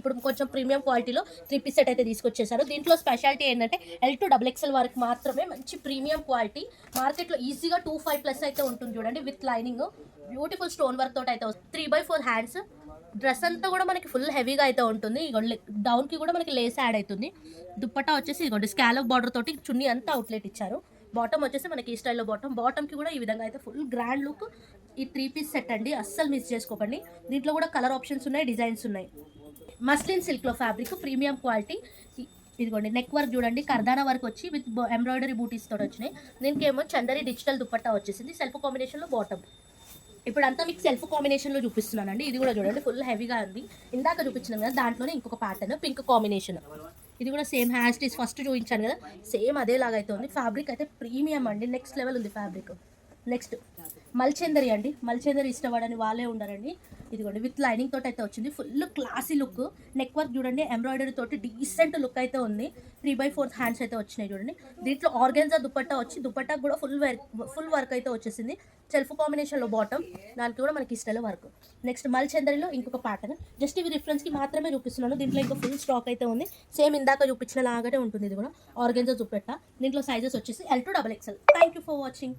ఇప్పుడు కొంచెం ప్రీమియం క్వాలిటీలో 3 పీస్ సెట్ అయితే తీసుకొచ్చేసారు. దీంట్లో స్పెషాలిటీ ఏంటంటే L to XXL వరకు మాత్రమే మంచి ప్రీమియం క్వాలిటీ. మార్కెట్లో ఈజీగా 25+ అయితే ఉంటుంది చూడండి, with lining beautiful stone work తోటి అయితే 3/4 హ్యాండ్స్. డ్రెస్ అంతా కూడా మనకి ఫుల్ హెవీగా అయితే ఉంటుంది. ఇగోండి డౌన్కి కూడా మనకి లేస్ యాడ్ అవుతుంది. దుప్పట్టా వచ్చేసి ఇగోండి స్కాలప్ బార్డర్ తోటి చున్నీ అంతా అవుట్లెట్ ఇచ్చారు. బాటమ్ వచ్చేసి మనకి ఈ స్టైల్లో బాటమ్కి కూడా ఈ విధంగా అయితే ఫుల్ గ్రాండ్ లుక్. ఈ 3 పీస్ సెట్ అండి, అస్సలు మిస్ చేసుకోకండి. దీంట్లో కూడా కలర్ ఆప్షన్స్ ఉన్నాయి, డిజైన్స్ ఉన్నాయి. మస్లిన్ సిల్క్లో ఫ్యాబ్రిక్ ప్రీమియం క్వాలిటీ. ఇదిగోండి నెక్ వర్క్ చూడండి, కర్దానా వర్క్ వచ్చి విత్ ఎంబ్రాయిడరీ బూటీస్ తోటి వచ్చినాయి. దీనికేమో చందరి డిజిటల్ దుప్పట్టా వచ్చేసింది, సెల్ఫ్ కాంబినేషన్లో బాటమ్. ఇప్పుడు అంతా మీకు సెల్ఫ్ కాంబినేషన్లో చూపిస్తున్నానండి. ఇది కూడా చూడండి ఫుల్ హెవీగా ఉంది. ఇందాక చూపించినాం కదా దాంట్లోనే ఇంకొక ప్యాటర్న్ పింక్ కాంబినేషన్. ఇది కూడా సేమ్ హ్యాష్ టీస్ ఫస్ట్ చూపించాను కదా, సేమ్ అదేలాగా అయితే ఉంది. ఫ్యాబ్రిక్ అయితే ప్రీమియం అండి, నెక్స్ట్ లెవెల్ ఉంది ఫ్యాబ్రిక్. నెక్స్ట్ మల్చందరి అండి, మల్చందరి ఇష్టపడని వాళ్ళే ఉండరండి. ఇదిగోండి విత్ లైనింగ్ తోటి అయితే వచ్చింది, full classy look. Neck work చూడండి ఎంబ్రాయిడరీ తోటి డీసెంట్ లుక్ అయితే ఉంది. 3/4 హ్యాండ్స్ అయితే వచ్చినాయి చూడండి. దీంట్లో ఆర్గెన్జా దుపట్టా వచ్చి దుపట్టా కూడా ఫుల్ వర్క్ అయితే వచ్చేసింది. సెల్ఫ్ కాంబినేషన్లో బాటమ్, దానికి కూడా మనకి ఇష్టంలో వర్క్. నెక్స్ట్ మల్చందరిలో ఇంకొక ప్యాటర్న్, జస్ట్ ఇవి రిఫరెన్స్కి మాత్రమే చూపిస్తున్నాను. దీంట్లో ఇంకా ఫుల్ స్టాక్ అయితే ఉంది, సేమ్ ఇందాక చూపించిన లాగానే ఉంటుంది. ఇది కూడా ఆర్గెన్జా దుపట్టా. దీంట్లో సైజెస్ వచ్చేసి L to XXL. Thank you for watching.